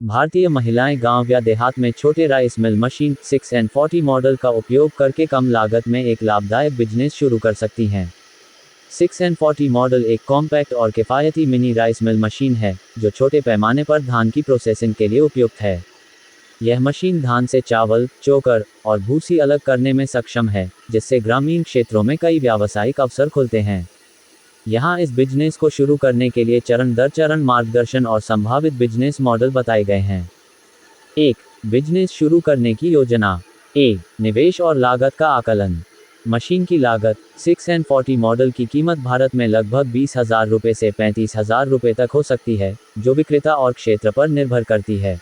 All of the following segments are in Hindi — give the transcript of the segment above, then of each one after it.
भारतीय महिलाएं गांव या देहात में छोटे rice mill machine 6N40 model का उपयोग करके कम लागत में एक लाभदायक बिजनेस शुरू कर सकती हैं। 6N40 मॉडल एक कॉम्पैक्ट और किफ़ायती मिनी राइस मिल मशीन है जो छोटे पैमाने पर धान की प्रोसेसिंग के लिए उपयुक्त है। यह मशीन धान से चावल, चोकर और भूसी अलग करने में सक्षम है, जिससे ग्रामीण क्षेत्रों में कई व्यावसायिक अवसर खुलते हैं। यहाँ इस बिजनेस को शुरू करने के लिए चरण दर चरण मार्गदर्शन और संभावित बिजनेस मॉडल बताए गए हैं। 1. बिजनेस शुरू करने की योजना। निवेश और लागत का आकलन। मशीन की लागत। 6N40 मॉडल की कीमत भारत में लगभग 20,000 रुपये से 35,000 रुपये तक हो सकती है, जो विक्रेता और क्षेत्र पर निर्भर करती है।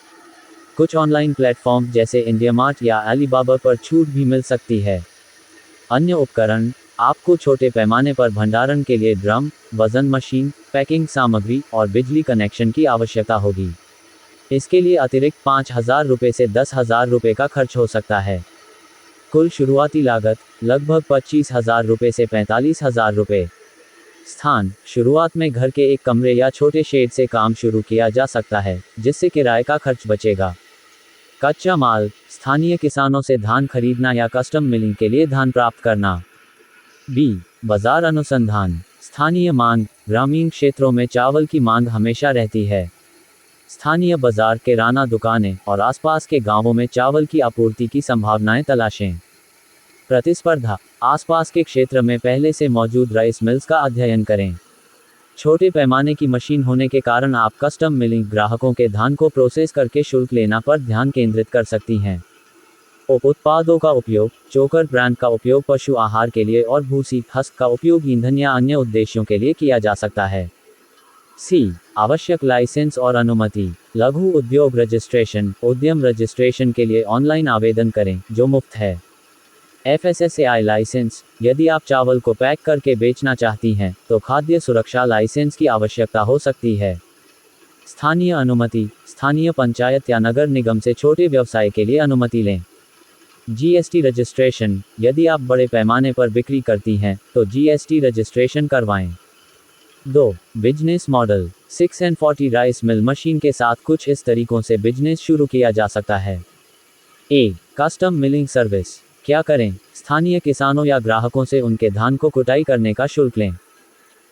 कुछ ऑनलाइन प्लेटफॉर्म जैसे इंडियामार्ट या अलीबाबा पर छूट भी मिल सकती है। अन्य उपकरण। आपको छोटे पैमाने पर भंडारण के लिए ड्रम, वजन मशीन, पैकिंग सामग्री और बिजली कनेक्शन की आवश्यकता होगी। इसके लिए अतिरिक्त 5,000 रुपये से 10,000 रुपये का खर्च हो सकता है। कुल शुरुआती लागत लगभग 25,000 रुपये से 45,000 रुपये। स्थान। शुरुआत में घर के एक कमरे या छोटे शेड से काम शुरू किया जा सकता है, जिससे किराए का खर्च बचेगा। कच्चा माल। स्थानीय किसानों से धान खरीदना या कस्टम मिलिंग के लिए धान प्राप्त करना। बाजार अनुसंधान। स्थानीय मांग। ग्रामीण क्षेत्रों में चावल की मांग हमेशा रहती है। स्थानीय बाजार, किराना दुकानें और आसपास के गांवों में चावल की आपूर्ति की संभावनाएं तलाशें। प्रतिस्पर्धा। आसपास के क्षेत्र में पहले से मौजूद राइस मिल्स का अध्ययन करें। छोटे पैमाने की मशीन होने के कारण आप कस्टम मिलिंग ग्राहकों के धान को प्रोसेस करके शुल्क लेना पर ध्यान केंद्रित कर सकती हैं। उत्पादों का उपयोग। चोकर ब्रांड का उपयोग पशु आहार के लिए और भूसी, हस्क का उपयोग ईंधन या अन्य उद्देश्यों के लिए किया जा सकता है। आवश्यक लाइसेंस और अनुमति। लघु उद्योग रजिस्ट्रेशन। उद्यम रजिस्ट्रेशन के लिए ऑनलाइन आवेदन करें, जो मुफ्त है। FSSAI licence. यदि आप चावल को पैक करके बेचना चाहती हैं, तो खाद्य सुरक्षा लाइसेंस की आवश्यकता हो सकती है। स्थानीय अनुमति। स्थानीय पंचायत या नगर निगम से छोटे व्यवसाय के लिए अनुमति लें। GST registration. यदि आप बड़े पैमाने पर बिक्री करती हैं, तो GST रजिस्ट्रेशन करवाएं। 2. Business model. 6N40 rice mill machine के साथ कुछ इस तरीकों से बिजनेस शुरू किया जा सकता है। Custom milling service. क्या करें? स्थानीय किसानों या ग्राहकों से उनके धान को कुटाई करने का शुल्क लें।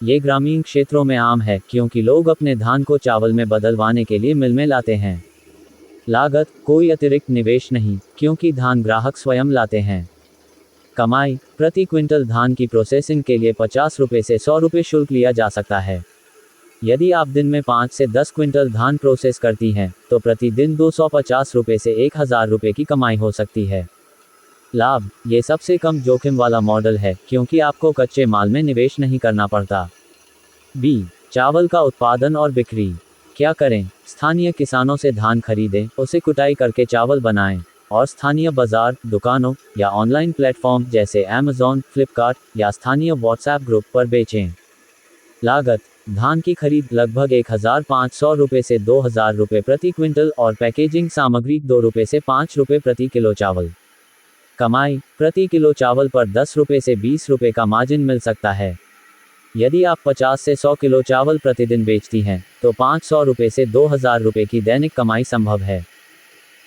ये ग्रामीण क्षेत्रों में आम है, क्योंकि लोग अपने धान को चावल में बदलवाने के लिए मिल में लाते हैं। लागत। कोई अतिरिक्त निवेश नहीं, क्योंकि धान ग्राहक स्वयं लाते हैं। कमाई। प्रति क्विंटल धान की प्रोसेसिंग के लिए 50 रुपये से 100 रुपये शुल्क लिया जा सकता है। यदि आप दिन में 5 से 10 क्विंटल धान प्रोसेस करती हैं, तो प्रतिदिन 250 रुपये से 1,000 रुपये की कमाई हो सकती है। लाभ। ये सबसे कम जोखिम वाला मॉडल है, क्योंकि आपको कच्चे माल में निवेश नहीं करना पड़ता। चावल का उत्पादन और बिक्री। क्या करें? स्थानीय किसानों से धान खरीदें, उसे कुटाई करके चावल बनाएं और स्थानीय बाजार, दुकानों या ऑनलाइन प्लेटफॉर्म जैसे Amazon, फ्लिपकार्ट या स्थानीय WhatsApp ग्रुप पर बेचें। लागत। धान की खरीद लगभग 1,500 रुपये से 2,000 रुपये प्रति क्विंटल और पैकेजिंग सामग्री 2 रुपये से 5 रुपये प्रति किलो चावल। कमाई। प्रति किलो चावल पर 10 रुपये से 20 रुपये का मार्जिन मिल सकता है। यदि आप 50 से 100 किलो चावल प्रतिदिन बेचती हैं, तो 500 रुपये से 2,000 रुपये की दैनिक कमाई संभव है।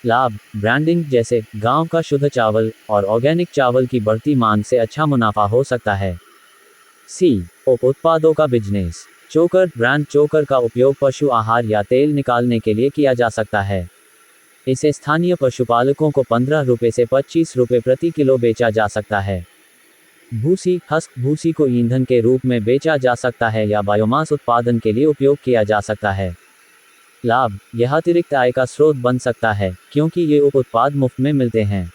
लाभ। ब्रांडिंग, जैसे गांव का शुद्ध चावल और ऑर्गेनिक चावल की बढ़ती मांग से अच्छा मुनाफा हो सकता है। उत्पादों का बिजनेस। चोकर ब्रांड। चोकर का उपयोग पशु आहार या तेल निकालने के लिए किया जा सकता है। इसे स्थानीय पशुपालकों को 15 रुपये से 25 रुपये प्रति किलो बेचा जा सकता है। भूसी, हस्क भूसी को ईंधन के रूप में बेचा जा सकता है या बायोमास उत्पादन के लिए उपयोग किया जा सकता है। लाभ। यह अतिरिक्त आय का स्रोत बन सकता है, क्योंकि ये उत्पाद मुफ्त में मिलते हैं।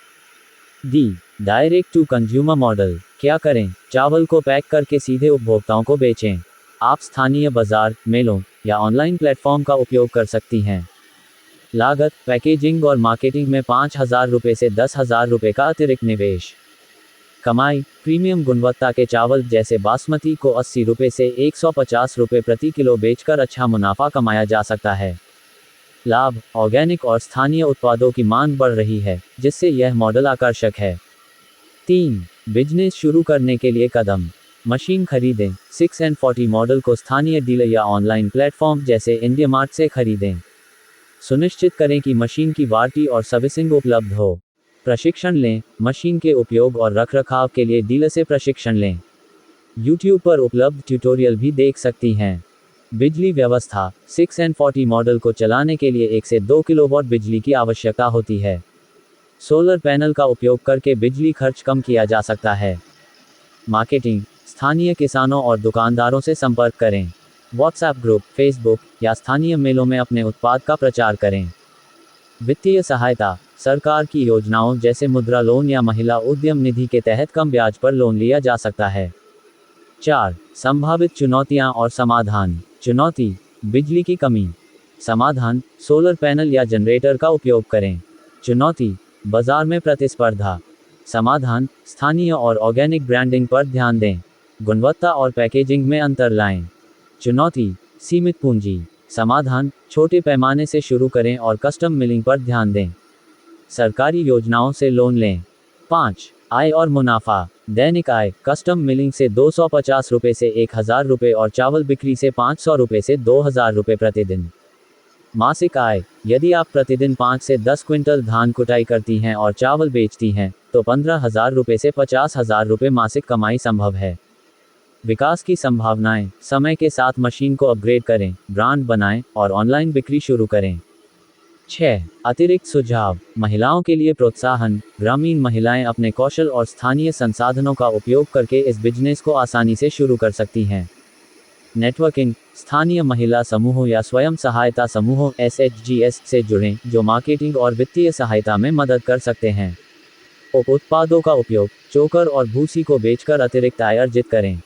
Direct to consumer model. क्या करें? चावल को पैक करके सीधे उपभोक्ताओं को बेचें। आप स्थानीय बाजार, मेलों या ऑनलाइन प्लेटफॉर्म का उपयोग कर सकती हैं। लागत। पैकेजिंग और मार्केटिंग में 5,000 रुपये से 10,000 रुपये का अतिरिक्त निवेश। कमाई। प्रीमियम गुणवत्ता के चावल जैसे बासमती को 80 रुपये से 150 रुपये प्रति किलो बेचकर अच्छा मुनाफा कमाया जा सकता है। लाभ। ऑर्गेनिक और स्थानीय उत्पादों की मांग बढ़ रही है, जिससे यह मॉडल आकर्षक है। 3. बिजनेस शुरू करने के लिए कदम। मशीन खरीदें। 6N40 मॉडल को स्थानीय डीलर या ऑनलाइन प्लेटफॉर्म जैसे इंडियामार्ट से खरीदें। सुनिश्चित करें कि मशीन की वारंटी और सर्विसिंग उपलब्ध हो। प्रशिक्षण लें, मशीन के उपयोग और रखरखाव के लिए डीलर से प्रशिक्षण लें। YouTube पर उपलब्ध ट्यूटोरियल भी देख सकती हैं। बिजली व्यवस्था 6N40 मॉडल को चलाने के लिए 1 से 2 किलोवाट बिजली की आवश्यकता होती है। सोलर पैनल का उपयोग करके बिजली खर्च कम किया जा सकता है। मार्केटिंग, स्थानीय किसानों और दुकानदारों से संपर्क करें। व्हाट्सएप ग्रुप, फेसबुक या स्थानीय मेलों में अपने उत्पाद का प्रचार करें। वित्तीय सहायता, सरकार की योजनाओं जैसे मुद्रा लोन या महिला उद्यम निधि के तहत कम ब्याज पर लोन लिया जा सकता है। 4. संभावित चुनौतियां और समाधान। चुनौती, बिजली की कमी। समाधान, सोलर पैनल या जनरेटर का उपयोग करें। चुनौती, बाजार में प्रतिस्पर्धा। समाधान, स्थानीय और ऑर्गेनिक ब्रांडिंग पर ध्यान दें। गुणवत्ता और पैकेजिंग में अंतर लाएं। चुनौती, सीमित पूंजी। समाधान, छोटे पैमाने से शुरू करें और कस्टम मिलिंग पर ध्यान दें। सरकारी योजनाओं से लोन लें। 5. आय और मुनाफा। दैनिक आय, कस्टम मिलिंग से 250 रुपये से 1000 रुपये और चावल बिक्री से 500 रुपये से 2000 रुपये प्रतिदिन। मासिक आय, यदि आप प्रतिदिन 5 से 10 क्विंटल धान कुटाई करती हैं और चावल बेचती हैं, तो 15,000 रुपये से 50,000 रुपये मासिक कमाई संभव है। विकास की संभावनाएं, समय के साथ मशीन को अपग्रेड करें, ब्रांड बनाएं और ऑनलाइन बिक्री शुरू करें। 6. अतिरिक्त सुझाव, महिलाओं के लिए प्रोत्साहन। ग्रामीण महिलाएं अपने कौशल और स्थानीय संसाधनों का उपयोग करके इस बिजनेस को आसानी से शुरू कर सकती हैं। नेटवर्किंग, स्थानीय महिला समूहों या स्वयं सहायता समूहों SHGs से जुड़ें, जो मार्केटिंग और वित्तीय सहायता में मदद कर सकते हैं। उत्पादों का उपयोग, चोकर और भूसी को बेचकर अतिरिक्त आय अर्जित करें।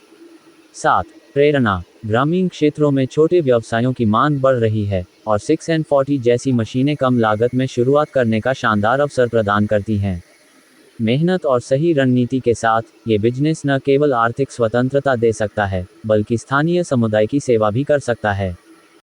7. प्रेरणा, ग्रामीण क्षेत्रों में छोटे व्यवसायों की मांग बढ़ रही है और 6N40 जैसी मशीनें कम लागत में शुरुआत करने का शानदार अवसर प्रदान करती हैं। मेहनत और सही रणनीति के साथ, ये बिजनेस न केवल आर्थिक स्वतंत्रता दे सकता है, बल्कि स्थानीय समुदाय की सेवा भी कर सकता है।